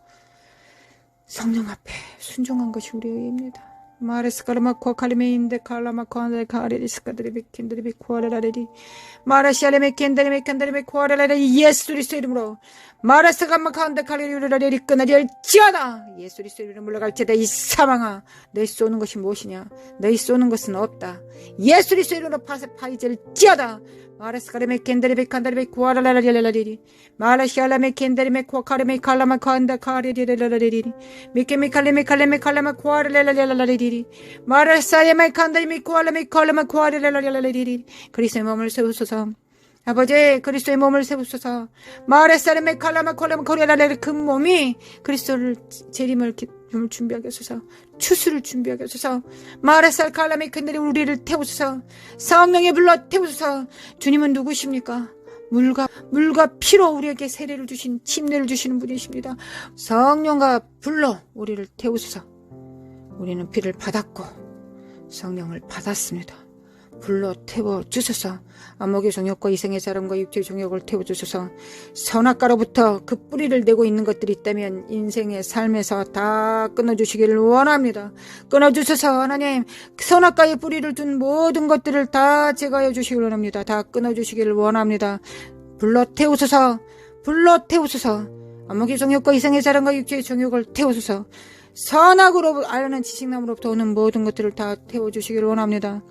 성령 앞에 순종한 것이 우리의 의입니다. 마레스카르마코 칼리메인데 칼라마코안데 카레리스카드리비 킨드리비 코아레라레리 마라시아레메 켄데리메 켄데리메 코아레라레리 예수 그리스도 이름으로 마라스카마카안데 칼리리라레리 끊어질지어다. 예수 그리스도 이름으로 물러갈지어다. 이 사망아 너희 쏘는 것이 무엇이냐? 너희 쏘는 것은 없다. 예수 그리스도 이름으로 파이질지어다. 마라스카르메 켄데리메 칸데리메 코아레라레리 마라시아레메 켄데리메 코아카레메 칼라마카안데 카레리라레리 미케메 칼레메 칼레메 칼라마 코아레라레리 마라사야메 칸데리메 코알레메 칼라마 코아레라레리 그리스도의 몸을 세우소서. 아버지 그리스도의 몸을 세우소서. 마레사레메 칼라마 콜라마 코레라레리 그 몸이 그리스도를 재림을 준비하게 하소서. 추수를 준비하게 하소서. 마레살 칼라메 캔들이 우리를 태우소서. 성령의 불러 태우소서. 주님은 누구십니까? 물과 피로 우리에게 세례를 주신 침례를 주시는 분이십니다. 성령과 불로 우리를 태우소서. 우리는 피를 받았고 성령을 받았습니다. 불로 태워주소서. 안목의 정욕과 이생의 사랑과 육체의 정욕을 태워주소서. 선악과로부터 그 뿌리를 내고 있는 것들이 있다면 인생의 삶에서 다 끊어주시기를 원합니다. 끊어주소서. 하나님 선악과의 뿌리를 둔 모든 것들을 다 제거해 주시기를 원합니다. 다 끊어주시기를 원합니다. 불로 태우소서. 불로 태우소서. 안목의 정욕과 이생의 사랑과 육체의 정욕을 태우소서. 선악으로 알려는 지식나무로부터 오는 모든 것들을 다 태워주시기를 원합니다.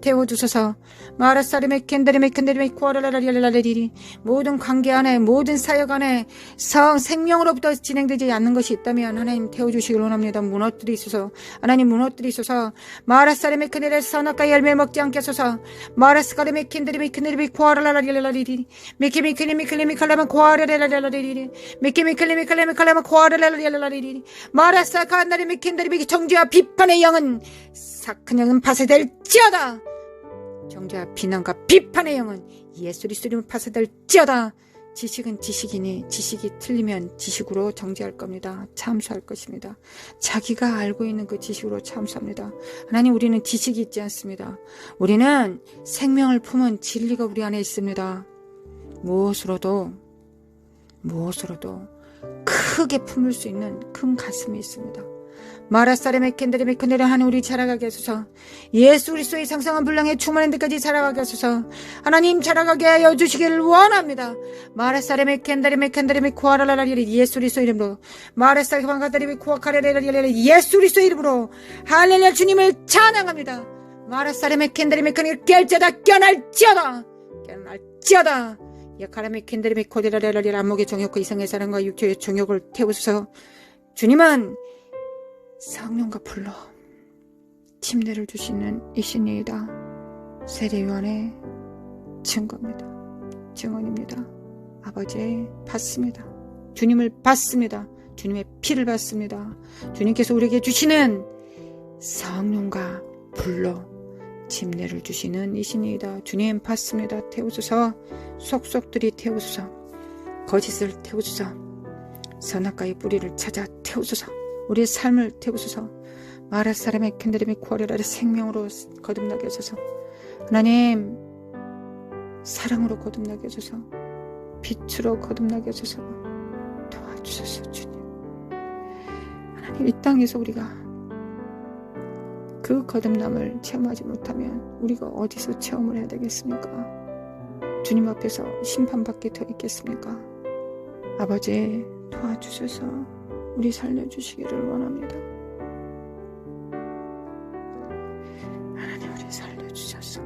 태워주소서. 마라사르메 켄데리메 켄데리메 코아라라리라라리리 모든 관계 안에 모든 사역 안에 생명으로부터 진행되지 않는 것이 있다면 하나님 태워주시길 원합니다. 무너뜨리소서. 하나님 무너뜨리소서. 마라사르메 켄데레 선악과 열매 먹지 않게 하소서. 마라스카르메 켄데리메 켄데리메 코아라라리라라리리 미키미 클리미 클리미 칼라마 코아라라라리라리리 미키미 클리미 클리미 칼라마 코아라라라리라리리 마라사카나리메 켄데리메 정죄와 비판의 영은 사큰 영은 파쇄될지어다. 정죄와 비난과 비판의 영은 예수 그리스도 이름으로 파쇄될지어다. 지식은 지식이니 지식이 틀리면 지식으로 정죄할 겁니다. 참수할 것입니다. 자기가 알고 있는 그 지식으로 참수합니다. 하나님 우리는 지식이 있지 않습니다. 우리는 생명을 품은 진리가 우리 안에 있습니다. 무엇으로도 크게 품을 수 있는 큰 가슴이 있습니다. 마라사레메 켄데레메 켄데레 하는 우리 자라가게 하소서. 예수 그리스도의 상상한 분량에 충만한 데까지 자라가게 하소서. 하나님 자라가게 하여 주시기를 원합니다. 마라사레메 켄데레메 켄데레메 코아라라리리 예수 그리스도 이름으로 마라사레메 켄데레메 코아카레레라리리 예수 그리스도 이름으로 할렐루야 주님을 찬양합니다. 마라사레메 켄데레메 켄데레 깰지어다 깨어날지어다 야카라메 켄데레메 코데라레라리 안목의 정욕과 이성의 사랑과 육체의 정욕을 태우소서. 주님은 성령과 불로 침례를 주시는 이신이다. 세례요한의 증언입니다. 아버지 받습니다. 주님을 받습니다. 주님의 피를 받습니다. 주님께서 우리에게 주시는 성령과 불로 침례를 주시는 이신이다. 주님 받습니다. 태우소서. 속속들이 태우소서. 거짓을 태우소서. 선악과의 뿌리를 찾아 태우소서. 우리의 삶을 태우소서. 마라사람의 캔데리미 코아레라를 생명으로 거듭나게 하소서. 하나님 사랑으로 거듭나게 하소서. 빛으로 거듭나게 하소서. 도와주소서. 주님 하나님 이 땅에서 우리가 그 거듭남을 체험하지 못하면 우리가 어디서 체험을 해야 되겠습니까? 주님 앞에서 심판받게 더 있겠습니까? 아버지 도와주셔서 우리 살려주시기를 원합니다. 하나님 우리 살려주셔서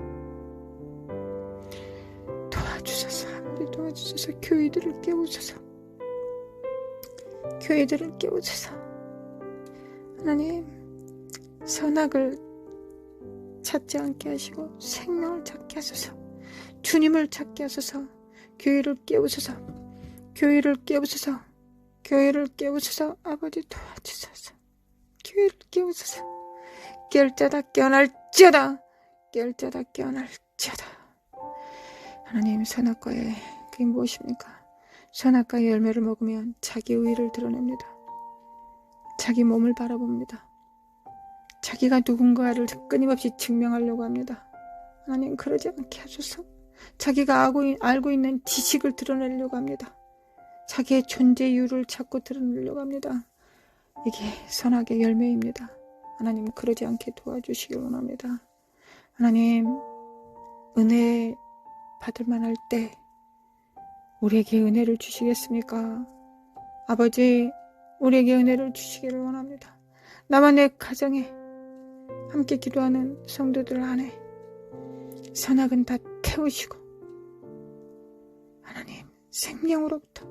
도와주셔서 우리 도와주셔서 교회들을 깨우셔서 하나님 선악을 찾지 않게 하시고 생명을 찾게 하소서. 주님을 찾게 하소서. 교회를 깨우셔서 아버지 도와주셔서 교회를 깨우셔서 깨울자다 깨어날지어다 하나님 선악과의 그게 무엇입니까? 선악과의 열매를 먹으면 자기 의의를 드러냅니다. 자기 몸을 바라봅니다. 자기가 누군가를 끊임없이 증명하려고 합니다. 하나님 그러지 않게 하소서. 자기가 알고 있는 지식을 드러내려고 합니다. 자기의 존재 이유를 자꾸 드러내려고 합니다. 이게 선악의 열매입니다. 하나님 그러지 않게 도와주시길 원합니다. 하나님 은혜 받을 만할 때 우리에게 은혜를 주시겠습니까? 아버지 우리에게 은혜를 주시기를 원합니다. 나와 내 가정에 함께 기도하는 성도들 안에 선악은 다 태우시고 하나님 생명으로부터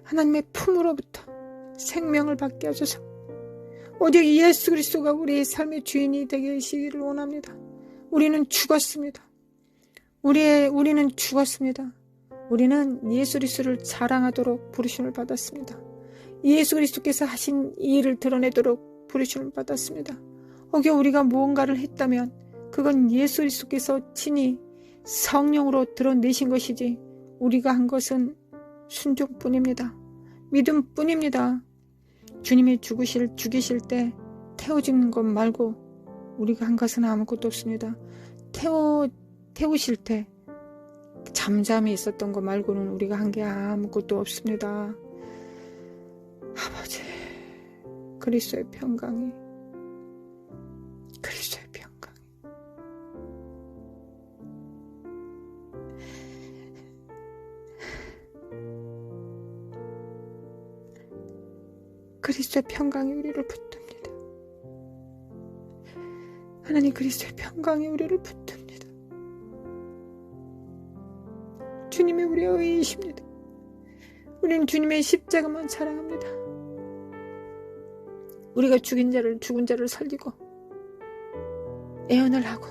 하나님의 품으로부터 생명을 받게 하소서. 오직 예수 그리스도가 우리의 삶의 주인이 되게 하시기를 원합니다. 우리는 죽었습니다. 우리는 죽었습니다. 우리는 예수 그리스도를 자랑하도록 부르심을 받았습니다. 예수 그리스도께서 하신 이 일을 드러내도록 부르심을 받았습니다. 혹여 우리가 무언가를 했다면 그건 예수 그리스도께서 친히 성령으로 드러내신 것이지 우리가 한 것은 순종뿐입니다. 믿음뿐입니다. 주님이 죽이실 때 태워주는 것 말고 우리가 한 것은 아무것도 없습니다. 태우실 때 잠잠히 있었던 것 말고는 우리가 한 게 아무것도 없습니다. 아버지 그리스도의 평강이 그리스도의 평강이 우리를 붙듭니다. 하나님 그리스도의 평강이 우리를 붙듭니다. 주님이 우리의 의이십니다. 우리는 주님의 십자가만 사랑합니다. 우리가 죽은 자를 살리고 애언을 하고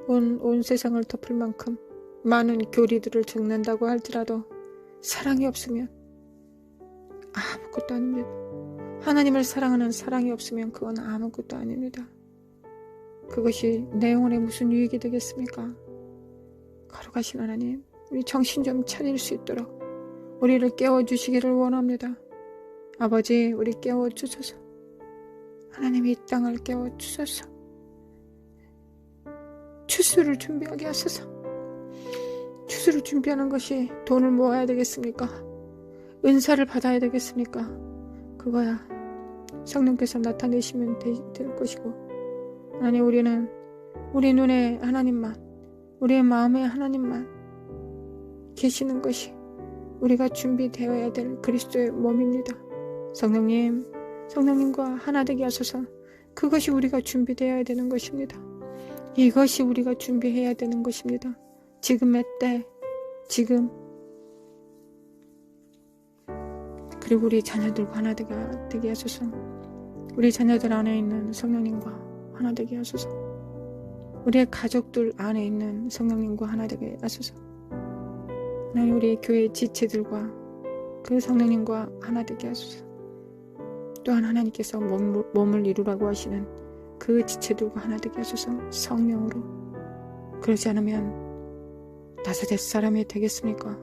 온 세상을 덮을 만큼 많은 교리들을 적는다고 할지라도 사랑이 없으면 아무것도 아닙니다. 하나님을 사랑하는 사랑이 없으면 그건 아무것도 아닙니다. 그것이 내 영혼에 무슨 유익이 되겠습니까? 거룩하신 하나님, 우리 정신 좀 차릴 수 있도록 우리를 깨워주시기를 원합니다. 아버지, 우리 깨워주소서. 하나님 이 땅을 깨워주소서. 추수를 준비하게 하소서. 추수를 준비하는 것이 돈을 모아야 되겠습니까? 은사를 받아야 되겠습니까? 그거야 성령께서 나타내시면 될 것이고, 하나님 우리는 우리 눈에 하나님만, 우리의 마음에 하나님만 계시는 것이 우리가 준비되어야 될 그리스도의 몸입니다. 성령님과 하나 되게 하소서. 그것이 우리가 준비되어야 되는 것입니다. 이것이 우리가 준비해야 되는 것입니다. 지금의 때, 지금. 그리고 우리 자녀들과 하나 되게 하소서. 우리 자녀들 안에 있는 성령님과 하나 되게 하소서. 우리의 가족들 안에 있는 성령님과 하나 되게 하소서. 하나님 우리 교회 지체들과 그 성령님과 하나 되게 하소서. 또한 하나님께서 몸을 이루라고 하시는 그 지체들과 하나 되게 하소서. 성령으로. 그러지 않으면 나사렛 사람이 되겠습니까?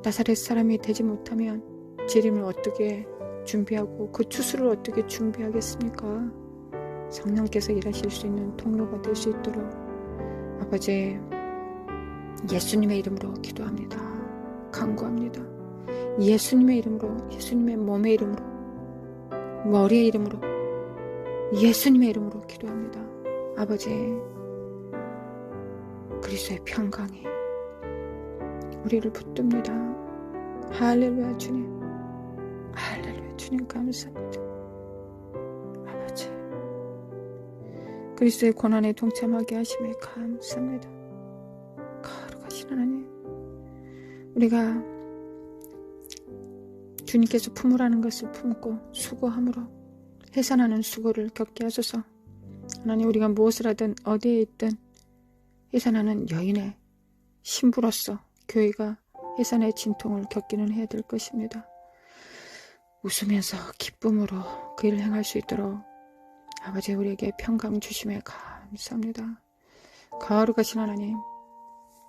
나사렛 사람이 되지 못하면 재림을 어떻게 준비하고 그 추수를 어떻게 준비하겠습니까? 성령께서 일하실 수 있는 통로가 될 수 있도록 아버지 예수님의 이름으로 기도합니다. 간구합니다. 예수님의 이름으로, 예수님의 몸의 이름으로, 머리의 이름으로, 예수님의 이름으로 기도합니다. 아버지 그리스도의 평강이 우리를 붙듭니다. 할렐루야 주님, 할렐루야 주님 감사합니다. 아버지 그리스도의 고난에 동참하게 하심에 감사합니다. 거룩하신 하나님, 우리가 주님께서 품으라는 것을 품고 수고함으로 해산하는 수고를 겪게 하소서. 하나님 우리가 무엇을 하든 어디에 있든 해산하는 여인의 신부로서 교회가 해산의 진통을 겪기는 해야 될 것입니다. 웃으면서 기쁨으로 그 일을 행할 수 있도록 아버지 우리에게 평강 주심에 감사합니다. 거룩하신 하나님,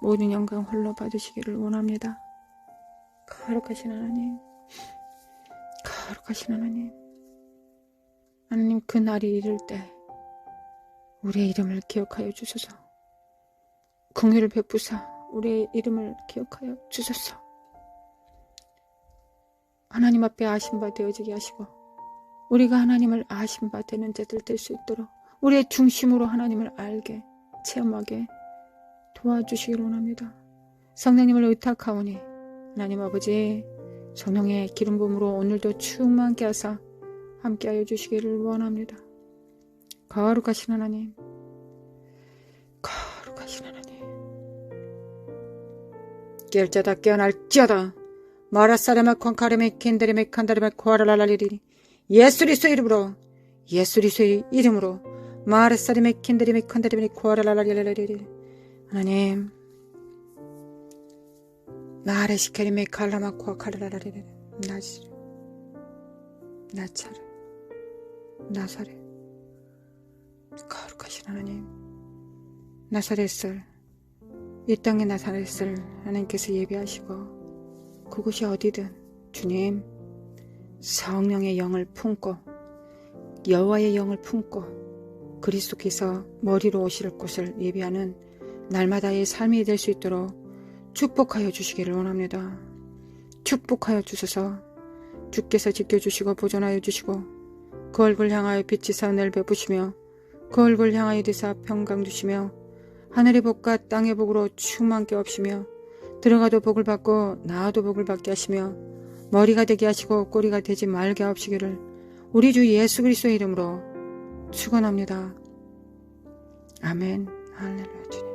모든 영광 홀로 받으시기를 원합니다. 거룩하신 하나님, 거룩하신 하나님, 하나님 그 날이 이를 때 우리의 이름을 기억하여 주소서. 긍휼을 베푸사 우리의 이름을 기억하여 주소서. 하나님 앞에 아신 바 되어지게 하시고 우리가 하나님을 아신 바 되는 자들 될 수 있도록 우리의 중심으로 하나님을 알게 체험하게 도와주시기를 원합니다. 성령님을 의탁하오니 하나님 아버지 성령의 기름 부음으로 오늘도 충만케 하사 함께하여 주시기를 원합니다. 거룩하신 하나님, 거룩하신 하나님, 깨을 자다 깨어날지어다. 마라사레마 콘카레메 켄데레메 칸다레메 코아라랄리리 예수 그리스도의 이름으로, 예수 그리스도의 이름으로 마라사레메 켄데레메 칸다레메 코아라랄리리. 하나님, 마레시케레메 칼라마 코아카라랄리리 나시르 나차르 나사렛. 거룩하신 하나님, 나사렛을, 이 땅의 나사렛을 하나님께서 예비하시고 그곳이 어디든 주님 성령의 영을 품고 여호와의 영을 품고 그리스도께서 머리로 오실 곳을 예비하는 날마다의 삶이 될 수 있도록 축복하여 주시기를 원합니다. 축복하여 주소서. 주께서 지켜주시고 보존하여 주시고 그 얼굴 향하여 빛이사 늘 베푸시며 그 얼굴 향하여 드사 평강 주시며 하늘의 복과 땅의 복으로 충만케 없이며 들어가도 복을 받고 나와도 복을 받게 하시며 머리가 되게 하시고 꼬리가 되지 말게 하시기를 우리 주 예수 그리스도의 이름으로 축원합니다. 아멘. 할렐루야 주님.